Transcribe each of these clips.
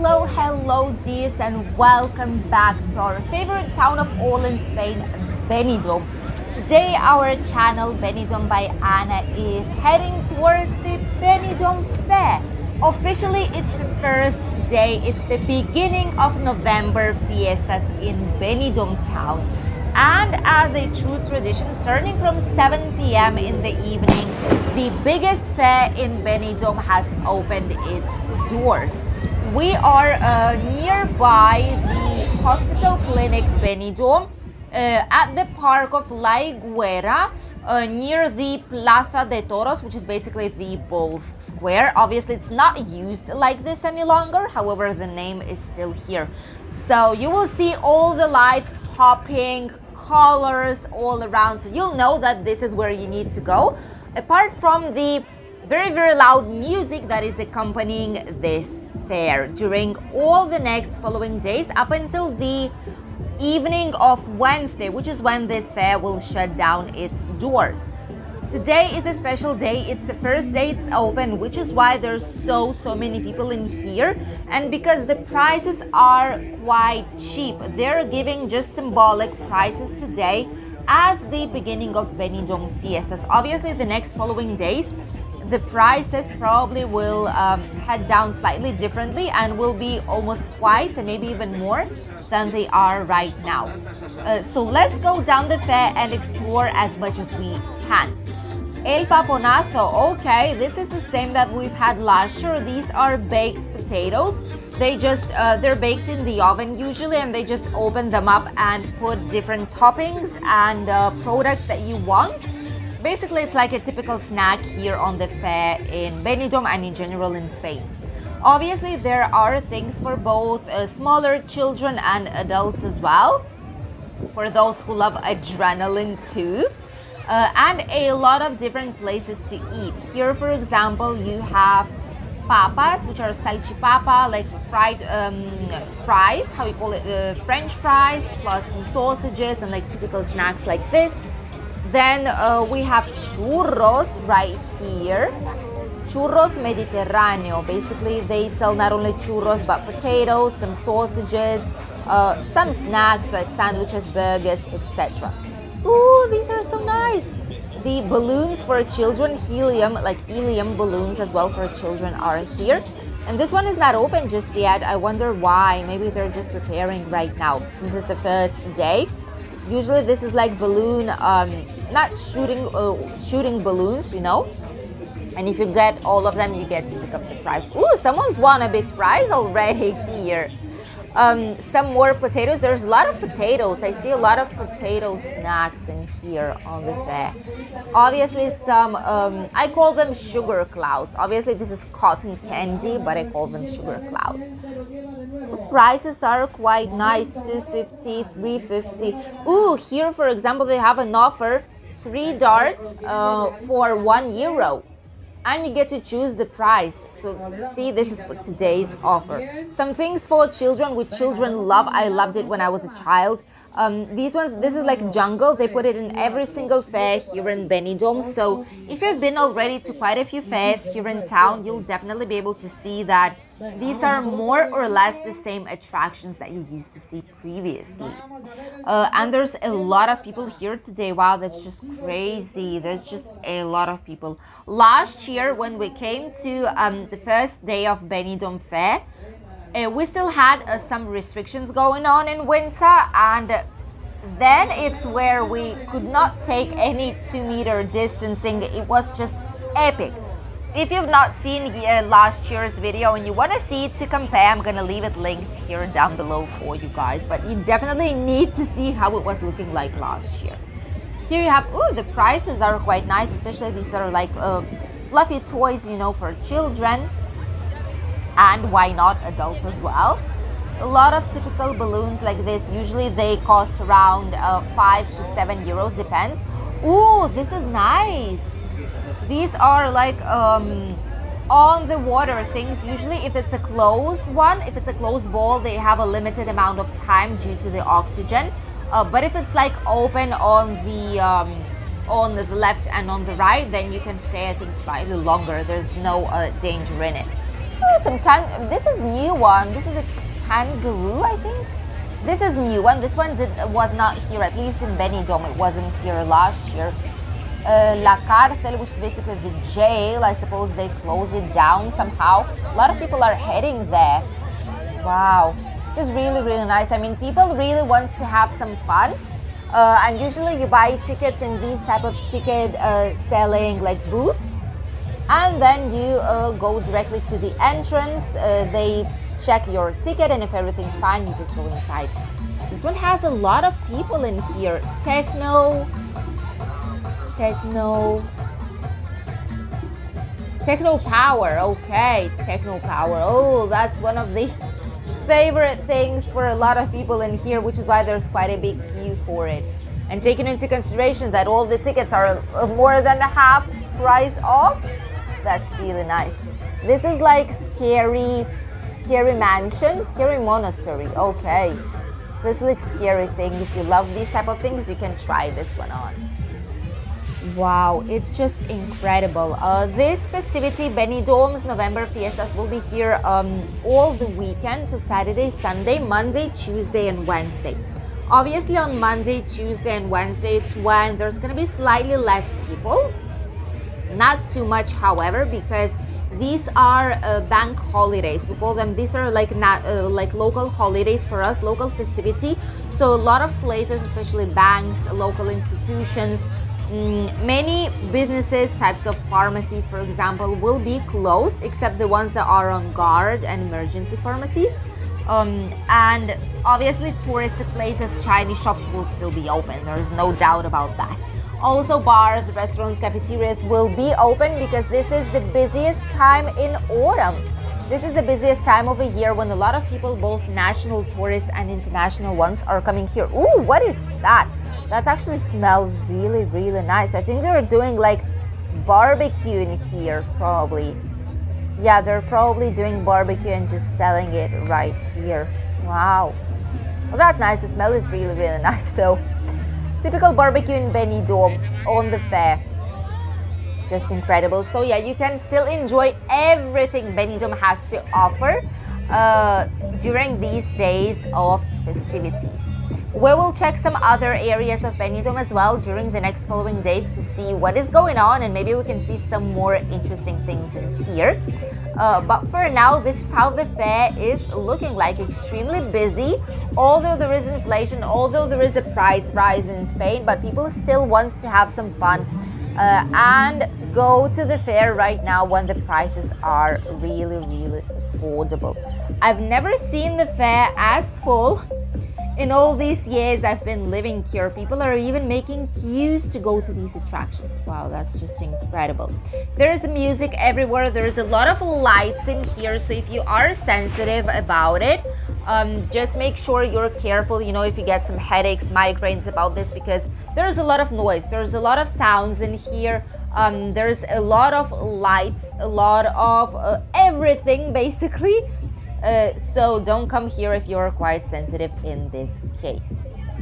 Hello dears, and welcome back to our favorite town of all in Spain, Benidorm. Today our channel Benidorm by Anna is heading towards the Benidorm Fair. Officially it's the first day, it's the beginning of November Fiestas in Benidorm town. And as a true tradition, starting from 7 p.m. in the evening, the biggest fair in Benidorm has opened its doors. We are nearby the hospital clinic Benidorm at the park of La Higuera, near the Plaza de Toros, which is basically the Bulls Square. Obviously it's not used like this any longer, however the name is still here. So you will see all the lights popping, colors all around, so you'll know that this is where you need to go, apart from the very loud music that is accompanying this fair during all the next following days up until the evening of Wednesday, which is when this fair will shut down its doors. Today is a special day. It's the first day it's open, which is why there's so many people in here, and because the prices are quite cheap. They're giving just symbolic prices today as the beginning of Benidorm Fiestas. Obviously the next following days the prices probably will head down slightly differently and will be almost twice and maybe even more than they are right now. So let's go down the fair and explore as much as we can. El paponazo, okay, this is the same that we've had last year. These are baked potatoes. They're baked in the oven usually, and they just open them up and put different toppings and products that you want. Basically, it's like a typical snack here on the fair in Benidorm and in general in Spain. Obviously, there are things for both smaller children and adults as well, for those who love adrenaline too. And a lot of different places to eat. Here, for example, you have papas, which are salchipapa, like fried fries, how you call it, French fries, plus some sausages and like typical snacks like this. Then we have churros right here. Churros Mediterranean. Basically, they sell not only churros but potatoes, some sausages, some snacks like sandwiches, burgers, etc. Ooh, these are so nice. The balloons for children, helium balloons as well for children are here. And this one is not open just yet. I wonder why. Maybe they're just preparing right now since it's the first day. Usually this is like balloon, not shooting balloons, you know. And if you get all of them, you get to pick up the prize. Ooh, someone's won a big prize already here. Some more potatoes. There's a lot of potatoes. I see a lot of potato snacks in here on the fair. Obviously some, I call them sugar clouds. Obviously this is cotton candy, but I call them sugar clouds. The prices are quite nice, 250, 350. Ooh, here for example they have an offer, 3 darts for €1. And you get to choose the price. So see, this is for today's offer. Some things for children, which children love. I loved it when I was a child. These ones, this is like jungle. They put it in every single fair here in Benidorm. So if you've been already to quite a few fairs here in town, you'll definitely be able to see that these are more or less the same attractions that you used to see previously. And there's a lot of people here today. Wow, that's just crazy. There's just a lot of people. Last year, when we came to the first day of Benidorm Fair, we still had some restrictions going on in winter, and then it's where we could not take any 2-meter distancing. It was just epic. If you've not seen last year's video and you want to see it to compare, I'm going to leave it linked here down below for you guys. But you definitely need to see how it was looking like last year. Here you have, ooh, the prices are quite nice, especially these are like fluffy toys, you know, for children. And why not adults as well. A lot of typical balloons like this. Usually they cost around 5 to 7 euros, depends. Ooh, this is nice. These are like on the water things. Usually if it's a closed one, if it's a closed ball, they have a limited amount of time due to the oxygen. But if it's like open on the left and on the right, then you can stay, I think, slightly longer. There's no danger in it. Oh, this is new one. This is a kangaroo, I think. This is new one. This one was not here, at least in Benidorm. It wasn't here last year. La Cárcel, which is basically the jail. I suppose they closed it down somehow. A lot of people are heading there. Wow. Just really, really nice. I mean, people really want to have some fun. And usually you buy tickets in these type of ticket selling like booths. And then you go directly to the entrance. They check your ticket, and if everything's fine, you just go inside. This one has a lot of people in here. Techno Power. Okay, Techno Power. Oh, that's one of the favorite things for a lot of people in here, which is why there's quite a big queue for it. And taking into consideration that all the tickets are more than half price off, that's really nice. This is like scary mansion, scary monastery. Okay, this looks scary thing. If you love these type of things, you can try this one on. Wow, it's just incredible. This festivity, Benidorm's November Fiestas, will be here all the weekend. So Saturday, Sunday, Monday, Tuesday, and Wednesday. Obviously on Monday, Tuesday, and Wednesday, it's when there's going to be slightly less people. Not too much, however, because these are bank holidays. We call them, these are like like local holidays for us, local festivity. So a lot of places, especially banks, local institutions, many businesses, types of pharmacies, for example, will be closed, except the ones that are on guard and emergency pharmacies. And obviously touristic places, Chinese shops will still be open. There's no doubt about that. Also bars, restaurants, cafeterias will be open because this is the busiest time in autumn. This is the busiest time of the year when a lot of people, both national tourists and international ones, are coming here. Ooh, what is that? That actually smells really, really nice. I think they're doing like barbecue in here, probably. Yeah, they're probably doing barbecue and just selling it right here. Wow. Well, that's nice. The smell is really, really nice. So, typical barbecue in Benidorm on the fair. Just incredible. So yeah, you can still enjoy everything Benidorm has to offer during these days of festivities. We will check some other areas of Benidorm as well during the next following days to see what is going on, and maybe we can see some more interesting things here. But for now, this is how the fair is looking like. Extremely busy, although there is inflation, although there is a price rise in Spain, but people still want to have some fun and go to the fair right now when the prices are really, really affordable. I've never seen the fair as full. In all these years I've been living here, people are even making queues to go to these attractions. Wow, that's just incredible. There is music everywhere. There is a lot of lights in here, so if you are sensitive about it, just make sure you're careful, you know, if you get some headaches, migraines about this, because there's a lot of noise, there's a lot of sounds in here. There's a lot of lights, a lot of everything basically. So don't come here if you're quite sensitive in this case.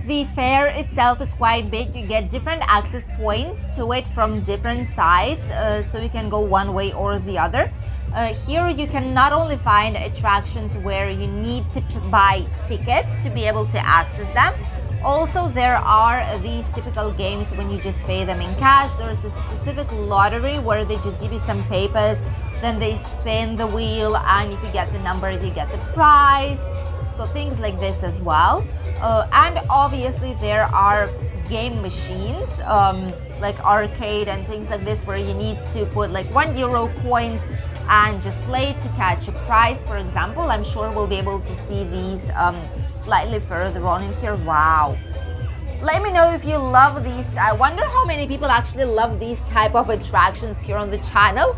The fair itself is quite big. You get different access points to it from different sides, so you can go one way or the other. Here you can not only find attractions where you need to buy tickets to be able to access them. Also, there are these typical games when you just pay them in cash. There's a specific lottery where they just give you some papers, then they spin the wheel, and if you get the number, you get the prize. So things like this as well. And obviously there are game machines, like arcade and things like this, where you need to put like €1 coins and just play to catch a prize, for example. I'm sure we'll be able to see these slightly further on in here. Wow. Let me know if you love these. I wonder how many people actually love these type of attractions here on the channel.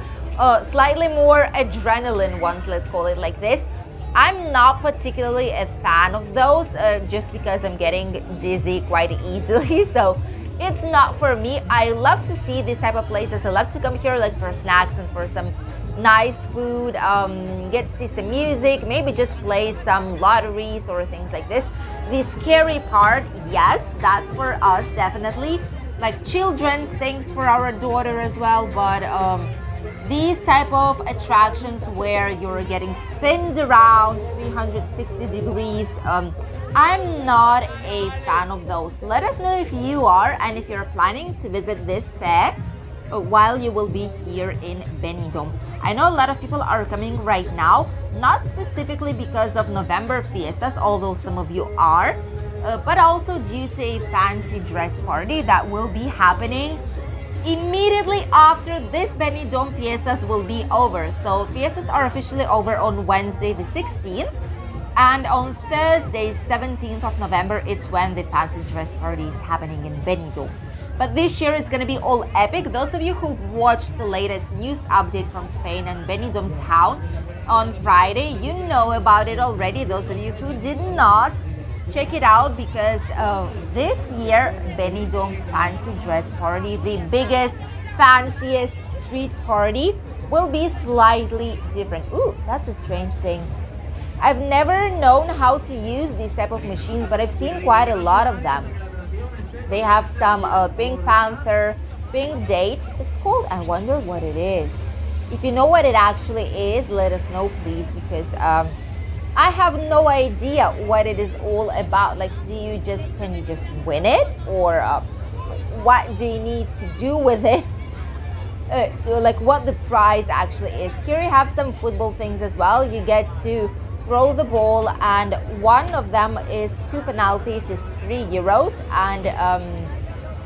Slightly more adrenaline ones, let's call it like this. I'm not particularly a fan of those, just because I'm getting dizzy quite easily, so it's not for me. I love to see these type of places. I love to come here like for snacks and for some nice food, get to see some music, maybe just play some lotteries or things like this. The scary part, yes, that's for us definitely, like children's things for our daughter as well, but these type of attractions where you're getting spinned around 360 degrees, I'm not a fan of those. Let us know if you are, and if you're planning to visit this fair while you will be here in Benidorm. I know a lot of people are coming right now, not specifically because of November Fiestas, although some of you are, but also due to a fancy dress party that will be happening immediately after this Benidorm Fiestas will be over. So Fiestas are officially over on Wednesday the 16th, and on Thursday 17th of November it's when the fancy dress party is happening in Benidorm. But this year it's going to be all epic. Those of you who've watched the latest news update from Spain and Benidorm Town on Friday, you know about it already. Those of you who did not, check it out, because this year Benidorm's fancy dress party, the biggest, fanciest street party, will be slightly different. Ooh, that's a strange thing. I've never known how to use these type of machines, but I've seen quite a lot of them. They have some Pink Panther, Pink Date. It's called, I wonder what it is. If you know what it actually is, let us know please, because I have no idea what it is all about. Like, can you just win it, or what do you need to do with it? Like what the prize actually is. Here you have some football things as well. You get to throw the ball, and one of them is 2 penalties is €3, and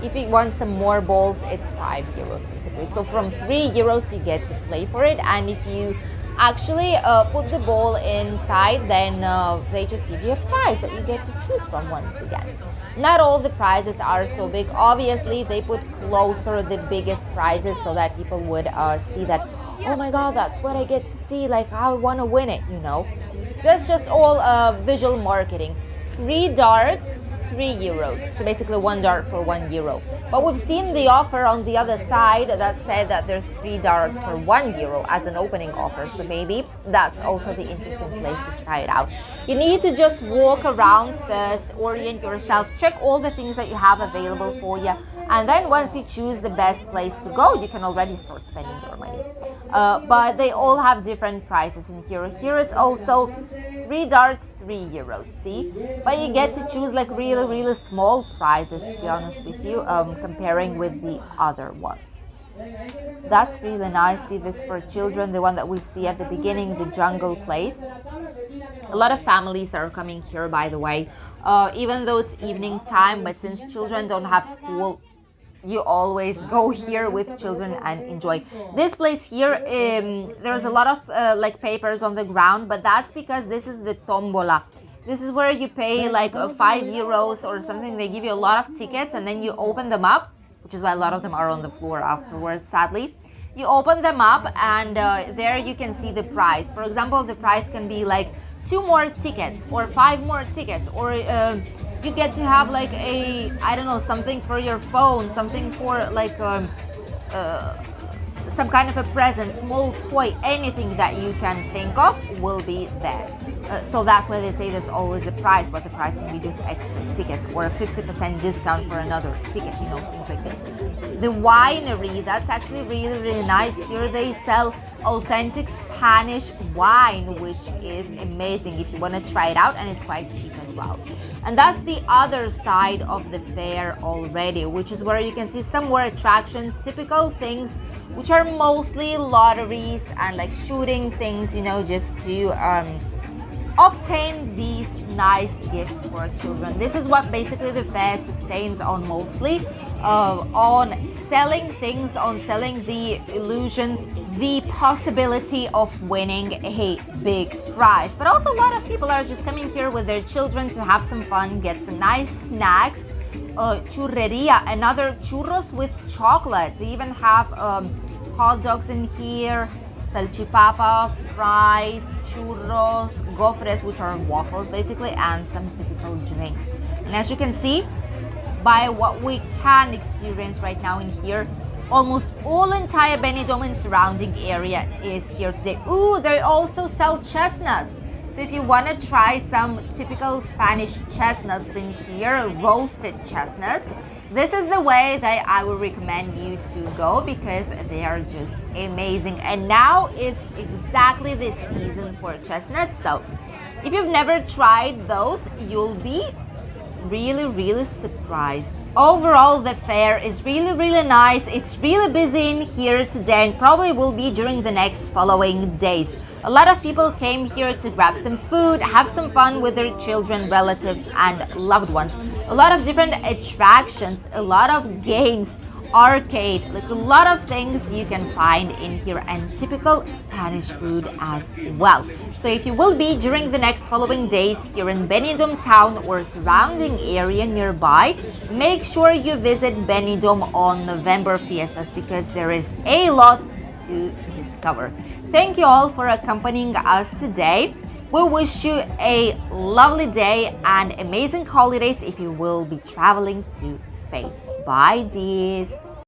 if you want some more balls it's €5 basically. So from €3 you get to play for it, and if you actually put the ball inside, then they just give you a prize that you get to choose from once again. Not all the prizes are so big. Obviously they put closer the biggest prizes so that people would see that, oh my god, that's what I get to see, like I want to win it, you know. That's just all visual marketing. 3 darts, €3. So basically 1 dart for €1. But we've seen the offer on the other side that said that there's 3 darts for €1 as an opening offer. So maybe that's also the interesting place to try it out. You need to just walk around first, orient yourself, check all the things that you have available for you. And then once you choose the best place to go, you can already start spending your money. But they all have different prices in here. Here it's also 3 darts, €3, see? But you get to choose like really, really small prizes, to be honest with you, comparing with the other ones. That's really nice. See this for children, the one that we see at the beginning, the jungle place. A lot of families are coming here, by the way, even though it's evening time, but since children don't have school, you always go here with children and enjoy this place here. There's a lot of like papers on the ground, but that's because this is the tombola. This is where you pay like €5 or something. They give you a lot of tickets, and then you open them up, which is why a lot of them are on the floor afterwards, sadly. You open them up, and there you can see the price. For example, the price can be like 2 more tickets or 5 more tickets, or you get to have like a, I don't know, something for your phone, something for like some kind of a present, small toy, anything that you can think of will be there. So that's why they say there's always a price, but the price can be just extra tickets or a 50% discount for another ticket, you know, things like this. The winery, that's actually really, really nice. Here they sell authentic Spanish wine, which is amazing if you want to try it out, and it's quite cheap as well. And that's the other side of the fair already, which is where you can see some more attractions, typical things, which are mostly lotteries and like shooting things, you know, just to obtain these nice gifts for children. This is what basically the fair sustains on, mostly on selling things, on selling the illusion, the possibility of winning a big prize. But also a lot of people are just coming here with their children to have some fun, get some nice snacks. Churreria, another churros with chocolate. They even have hot dogs in here, salchipapa, fries, churros, gofres, which are waffles basically, and some typical drinks. And as you can see, by what we can experience right now in here, almost all entire Benidorm and surrounding area is here today. Ooh, they also sell chestnuts. So if you want to try some typical Spanish chestnuts in here, roasted chestnuts, this is the way that I would recommend you to go because they are just amazing. And now is exactly the season for chestnuts. So if you've never tried those, you'll be really surprised. Overall, the fair is really nice. It's really busy in here today and probably will be during the next following days. A lot of people came here to grab some food, have some fun with their children, relatives, and loved ones. A lot of different attractions, a lot of games, arcade, like a lot of things you can find in here, and typical Spanish food as well. So if you will be during the next following days here in Benidorm town or surrounding area nearby, make sure you visit Benidorm on November Fiestas because there is a lot to discover. Thank you all for accompanying us today. We wish you a lovely day and amazing holidays if you will be traveling to Spain. Bye, dears.